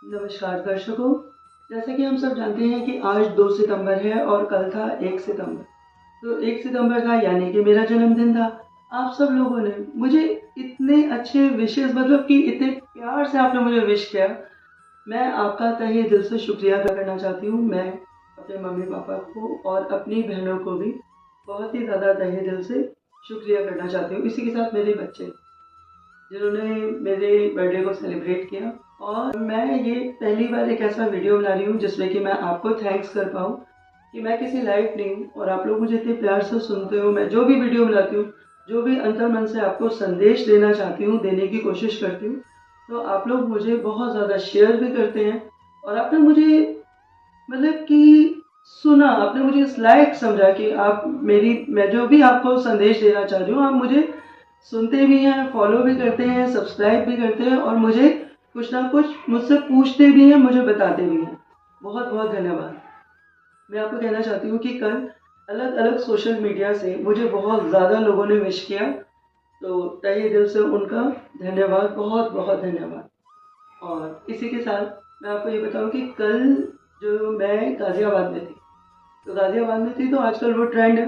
नमस्कार दर्शकों। जैसे कि हम सब जानते हैं कि आज 2 सितंबर है और कल था 1 सितंबर। तो 1 सितंबर था यानी कि मेरा जन्मदिन था। आप सब लोगों ने मुझे इतने अच्छे विशेस मतलब कि इतने प्यार से आपने मुझे विश किया। मैं आपका तहे दिल से शुक्रिया अदा करना चाहती हूँ। मैं अपने मम्मी-पापा को और अपनी बहनों को भी बहुत ही ज़्यादा तहे दिल से शुक्रिया करना चाहती हूँ। इसी के साथ मेरे बच्चे जिन्होंने मेरे बर्थडे को सेलिब्रेट किया। और मैं ये पहली बार एक ऐसा वीडियो बना रही हूँ जिसमें कि मैं आपको थैंक्स कर पाऊँ कि मैं किसी लायक नहीं हूँ और आप लोग मुझे इतने प्यार से सुनते हो। मैं जो भी वीडियो बनाती हूँ, जो भी अंतर मन से आपको संदेश देना चाहती हूँ, देने की कोशिश करती हूँ, तो आप लोग मुझे बहुत ज़्यादा शेयर भी करते हैं। और आपने मुझे मतलब कि सुना, आपने मुझे इस लायक समझा कि आप मैं जो भी आपको संदेश देना चाह रही हूँ, आप मुझे सुनते भी हैं, फॉलो भी करते हैं, सब्सक्राइब भी करते हैं और मुझे कुछ ना कुछ मुझसे पूछते भी हैं, मुझे बताते भी हैं। बहुत बहुत धन्यवाद। मैं आपको कहना चाहती हूँ कि कल अलग अलग सोशल मीडिया से मुझे बहुत ज़्यादा लोगों ने विश किया, तो तहे दिल से उनका धन्यवाद, बहुत बहुत धन्यवाद। और इसी के साथ मैं आपको ये बताऊँ कि कल जो मैं गाज़ियाबाद में थी, तो गाज़ियाबाद में थी तो आजकल वो ट्रेंड है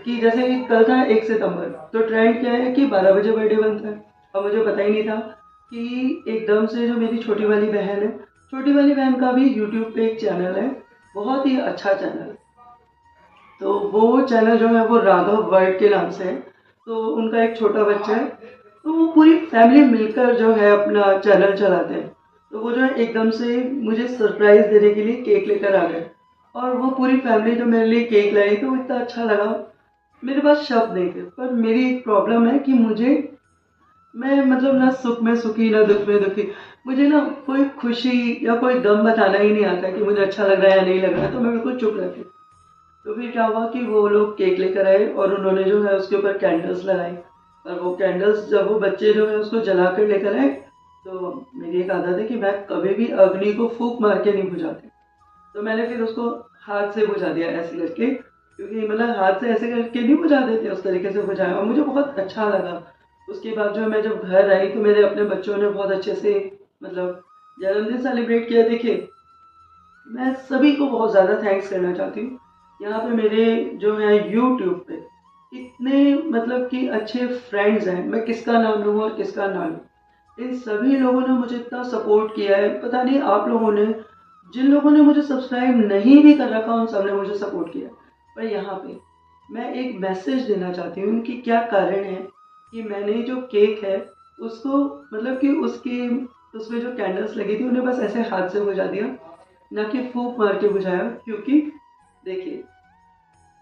कि जैसे कि कल था 1 सितंबर, तो ट्रेंड क्या है कि 12 बजे बर्थडे बनता है। और मुझे पता ही नहीं था कि एकदम से जो मेरी छोटी वाली बहन है, छोटी वाली बहन का भी यूट्यूब पे एक चैनल है, बहुत ही अच्छा चैनल है। तो वो चैनल जो है वो राघव वर्ल्ड के नाम से है। तो उनका एक छोटा बच्चा है, तो वो पूरी फैमिली मिलकर जो है अपना चैनल चलाते हैं। तो वो जो है एकदम से मुझे सरप्राइज़ देने के लिए केक लेकर आ गए और वो पूरी फैमिली जो मेरे लिए केक लाई, तो इतना अच्छा लगा। मेरे पास शब्द नहीं थे। पर मेरी एक प्रॉब्लम है कि मैं मतलब ना सुख में सुखी ना दुख में दुखी। मुझे ना कोई खुशी या कोई गम बताना ही नहीं आता कि मुझे अच्छा लग रहा है या नहीं लग रहा है, तो मैं बिल्कुल चुप रहती हूँ। तो फिर क्या हुआ कि वो लोग केक लेकर आए और उन्होंने जो है उसके ऊपर कैंडल्स लगाई। और वो कैंडल्स जब वो बच्चे जो है उसको जला कर लेकर आए, तो मेरी एक आदत है कि मैं कभी भी अग्नि को फूंक मार के नहीं बुझाती। तो मैंने फिर उसको हाथ से बुझा दिया ऐसे करके, क्योंकि मतलब हाथ से ऐसे करके नहीं बुझा देते, उस तरीके से बुझाया और मुझे बहुत अच्छा लगा। उसके बाद जो मैं जब घर आई तो मेरे अपने बच्चों ने बहुत अच्छे से मतलब जन्मदिन सेलिब्रेट किया। देखिए, मैं सभी को बहुत ज़्यादा थैंक्स करना चाहती हूँ। यहाँ पे मेरे जो है यूट्यूब पे इतने मतलब कि अच्छे फ्रेंड्स हैं, मैं किसका नाम लूँ और किसका ना लूँ। इन सभी लोगों ने मुझे इतना सपोर्ट किया है, पता नहीं आप लोगों ने, जिन लोगों ने मुझे सब्सक्राइब नहीं भी कर रखा उन सब ने मुझे सपोर्ट किया। पर यहाँ पे मैं एक मैसेज देना चाहती हूँ कि क्या कारण है कि मैंने जो केक है उसको मतलब कि उसकी उसमें जो कैंडल्स लगी थी उन्हें बस ऐसे हाथ से बुझा दिया, ना कि फूंक मार के बुझाया। क्योंकि देखिए,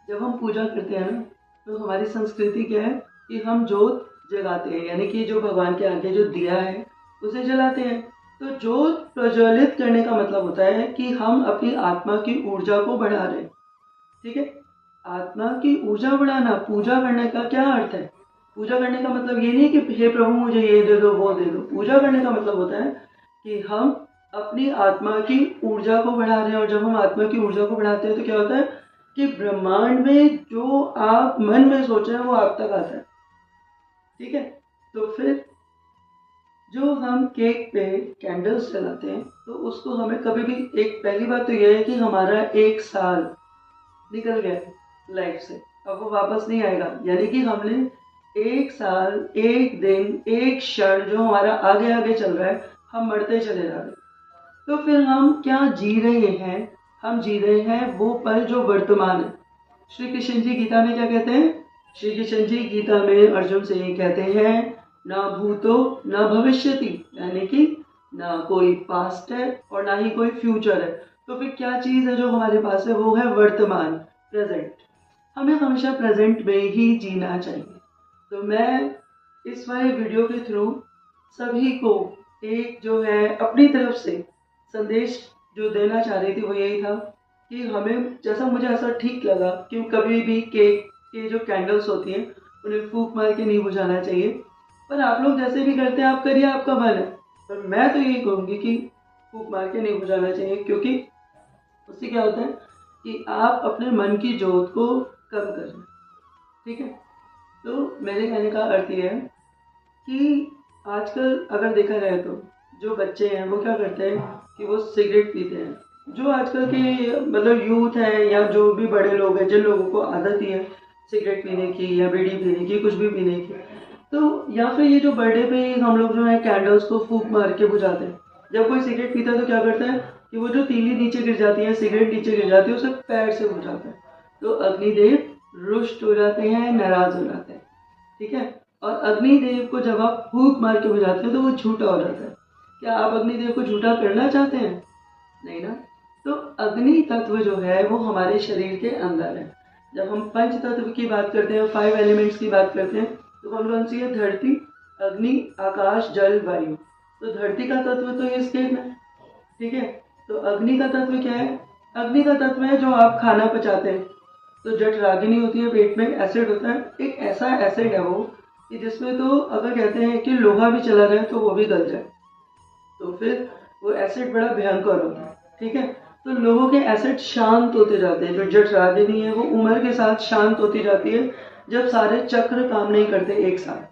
जब हम पूजा करते हैं ना, तो हमारी संस्कृति क्या है कि हम जोत जलाते हैं, यानी कि जो भगवान के आगे जो दिया है उसे जलाते हैं। तो जोत प्रज्वलित करने का मतलब होता है कि हम अपनी आत्मा की ऊर्जा को बढ़ा रहे हैं। ठीक है, आत्मा की ऊर्जा बढ़ाना, पूजा करने का क्या अर्थ है? पूजा करने का मतलब ये नहीं कि हे प्रभु मुझे ये दे दो वो दे दो। पूजा करने का मतलब होता है कि हम अपनी आत्मा की ऊर्जा को बढ़ा रहे हैं। और जब हम आत्मा की ऊर्जा को बढ़ाते हैं तो क्या होता है कि ब्रह्मांड में जो आप मन में सोच रहे हैं वो आप तक आता है। ठीक है, तो फिर जो हम केक पे कैंडल्स जलाते हैं तो उसको हमें कभी भी, एक पहली बात तो यह है कि हमारा 1 साल निकल गया लाइफ से, अब वो वापस नहीं आएगा। यानी कि हमने 1 साल, 1 दिन, 1 क्षण जो हमारा आगे आगे चल रहा है, हम मरते चले जा रहे हैं। तो फिर हम क्या जी रहे हैं? हम जी रहे हैं वो पल जो वर्तमान है। श्री कृष्ण जी गीता में क्या कहते हैं? श्री कृष्ण जी गीता में अर्जुन से ये कहते हैं, ना भूतो ना भविष्यति, यानी कि ना कोई पास्ट है और ना ही कोई फ्यूचर है। तो फिर क्या चीज़ है जो हमारे पास है? वो है वर्तमान, प्रेजेंट। हमें हमेशा प्रेजेंट में ही जीना चाहिए। तो मैं इस वाले वीडियो के थ्रू सभी को एक जो है अपनी तरफ से संदेश जो देना चाह रही थी वो यही था कि हमें, जैसा मुझे ऐसा ठीक लगा कि कभी भी केक के जो कैंडल्स होती हैं उन्हें फूंक मार के नहीं बुझाना चाहिए। पर आप लोग जैसे भी करते हैं आप करिए, आपका मन है। पर मैं तो यही कहूँगी कि फूंक मार के नहीं बुझाना चाहिए, क्योंकि उससे क्या होता है कि आप अपने मन की जोत को कम कर रहे हैं। ठीक है, तो मेरे कहने का अर्थ ये है कि आजकल अगर देखा जाए तो जो बच्चे हैं वो क्या करते हैं कि वो सिगरेट पीते हैं। जो आजकल के मतलब यूथ है या जो भी बड़े लोग हैं जिन लोगों को आदत ही है सिगरेट पीने की या बीड़ी पीने की, कुछ भी पीने की, तो या फिर ये जो बर्थडे पे हम लोग जो है कैंडल्स को फूंक मार के बुझाते हैं। जब कोई सिगरेट पीता है तो क्या करता है कि वो जो तीली नीचे गिर जाती है, सिगरेट नीचे गिर जाती है, उसे पैर से बुझाता है। तो अग्निदेव रुष्ट हो जाते हैं, नाराज हो जाते हैं। ठीक है। और अग्निदेव को जब आप फूंक मार के बुझाते हैं तो वो झूठा हो जाता है। क्या आप अग्निदेव को झूठा करना चाहते हैं? नहीं ना। तो अग्नि तत्व जो है वो हमारे शरीर के अंदर है। जब हम पंच तत्व की बात करते हैं, 5 एलिमेंट्स की बात करते हैं, तो कौन कौन सी है? धरती, अग्नि, आकाश, जल, वायु। तो धरती का तत्व तो ये स्केल है। ठीक है। तो अग्नि का तत्व क्या है? अग्नि का तत्व है जो आप खाना पचाते हैं। तो जठराग्नि होती है, पेट में एसिड होता है, एक ऐसा एसिड है वो कि जिसमें तो अगर कहते हैं कि लोहा भी चला जाए तो वो भी गल जाए, तो फिर वो एसिड बड़ा भयंकर होता है। ठीक है। तो लोगों के एसिड शांत होते जाते हैं। जो जठराग्नि है वो उम्र के साथ शांत होती जाती है, जब सारे चक्र काम नहीं करते एक साथ।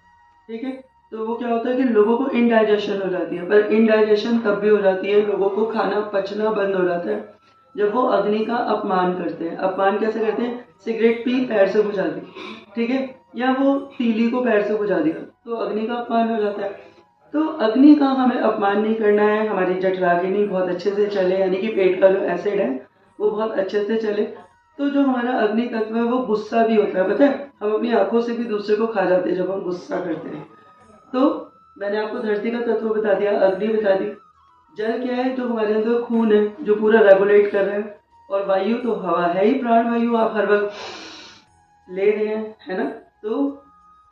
ठीक है। तो वो क्या होता है कि लोगों को इनडाइजेशन हो जाती है। पर इनडाइजेशन तब भी हो जाती है, लोगों को खाना पचना बंद हो जाता है, जब वो अग्नि का अपमान करते हैं। अपमान कैसे करते हैं? सिगरेट पी, पैर से बुझा दी। ठीक है। या वो तीली को पैर से बुझा दिया, तो अग्नि का अपमान हो जाता है। तो अग्नि का हमें अपमान नहीं करना है। हमारी जठराग्नि बहुत अच्छे से चले, यानी कि पेट का जो एसिड है वो बहुत अच्छे से चले। तो जो हमारा अग्नि तत्व है वो गुस्सा भी होता है। पता है, हम अपनी आंखों से भी दूसरे को खा जाते हैं जब हम गुस्सा करते हैं। तो मैंने आपको धरती का तत्व बता दिया, अग्नि बता दी। जल क्या है? जो हमारे अंदर खून है, जो पूरा रेगुलेट कर रहा है। और वायु तो हवा है ही, प्राण वायु आप हर वक्त ले रहे हैं, है ना। तो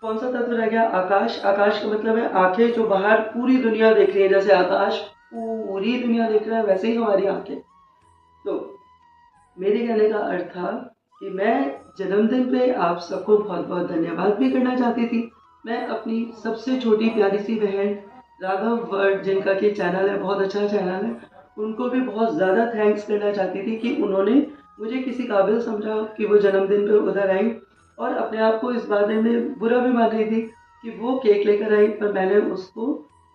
कौन सा तत्व रह गया? आकाश। आकाश का मतलब है आंखें, जो बाहर पूरी दुनिया देख रही है। जैसे आकाश पूरी दुनिया देख रहा है, वैसे ही हमारी आंखें। तो मेरे कहने का अर्थ था कि मैं जन्मदिन पे आप सबको बहुत बहुत धन्यवाद भी करना चाहती थी। मैं अपनी सबसे छोटी प्यारी सी बहन राघव वर्ड, जिनका कि चैनल है, बहुत अच्छा चैनल है, उनको भी बहुत ज़्यादा थैंक्स करना चाहती थी कि उन्होंने मुझे किसी काबिल समझा कि वो जन्मदिन पे उधर आई। और अपने आप को इस बारे में बुरा भी मान रही थी कि वो केक लेकर आई, पर मैंने उसको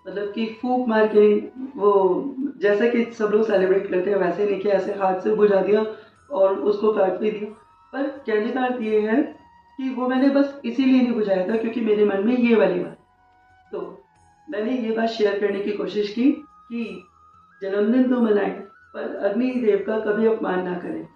मतलब कि फूंक मार के, वो जैसे कि सब लोग सेलिब्रेट करते हैं वैसे नहीं किया, ऐसे हाथ से बुझा दिया और उसको काट भी दिया। पर कहने का अर्थ ये है कि वो मैंने बस इसीलिए नहीं बुझाया था क्योंकि मेरे मन में ये वाली बात। तो मैंने ये बात शेयर करने की कोशिश की कि जन्मदिन तो मनाएं, पर अग्निदेव का कभी अपमान ना करें।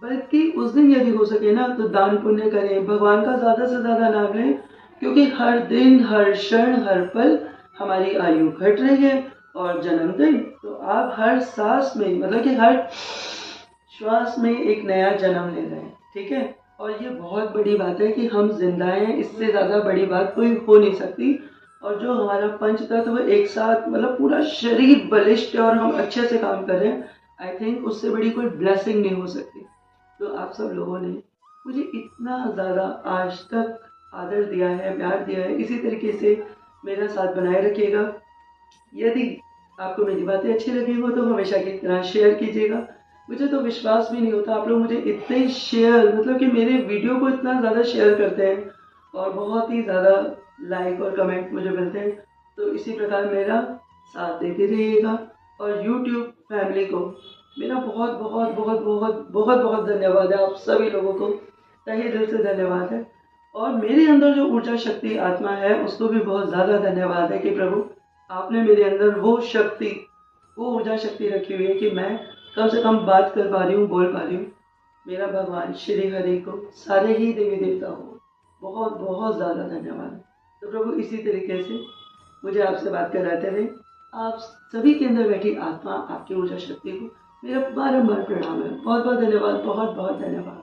बल्कि उस दिन यदि हो सके ना तो दान पुण्य करें, भगवान का ज़्यादा से ज़्यादा नाम लें, क्योंकि हर दिन, हर क्षण, हर पल हमारी आयु घट रही है। और जन्मदिन तो आप हर सांस में, मतलब कि हर श्वास में एक नया जन्म ले रहे हैं। ठीक है। और ये बहुत बड़ी बात है कि हम जिंदा हैं, इससे ज़्यादा बड़ी बात कोई हो नहीं सकती। और जो हमारा पंच तत्व एक साथ, मतलब पूरा शरीर बलिष्ठ है और हम अच्छे से काम कर रहे हैं, आई थिंक उससे बड़ी कोई ब्लेसिंग नहीं हो सकती। तो आप सब लोगों ने मुझे इतना ज़्यादा आज तक आदर दिया है, प्यार दिया है, इसी तरीके से मेरा साथ बनाए रखिएगा। यदि आपको मेरी बातें अच्छी लगी हो तो हमेशा की तरह शेयर कीजिएगा। मुझे तो विश्वास भी नहीं होता, आप लोग मुझे इतने शेयर, मतलब कि मेरे वीडियो को इतना ज़्यादा शेयर करते हैं और बहुत ही ज़्यादा लाइक और कमेंट मुझे मिलते हैं। तो इसी प्रकार मेरा साथ देते रहिएगा। और यूट्यूब फैमिली को मेरा बहुत बहुत बहुत बहुत बहुत बहुत धन्यवाद है। आप सभी लोगों को तहे दिल से धन्यवाद है। और मेरे अंदर जो ऊर्जा शक्ति आत्मा है उसको भी बहुत ज़्यादा धन्यवाद है कि प्रभु आपने मेरे अंदर वो शक्ति, वो ऊर्जा शक्ति रखी हुई है कि मैं कम से कम बात कर पा रही हूँ, बोल पा रही हूँ। मेरा भगवान श्री हरि को, सारे ही देवी देवता को बहुत बहुत ज़्यादा धन्यवाद है। तो प्रभु इसी तरीके से मुझे आपसे बात कराते रहे। आप सभी के अंदर बैठी आत्मा, आपकी ऊर्जा शक्ति को मेरा बारंबार प्रणाम है। बहुत बहुत धन्यवाद, बहुत बहुत धन्यवाद।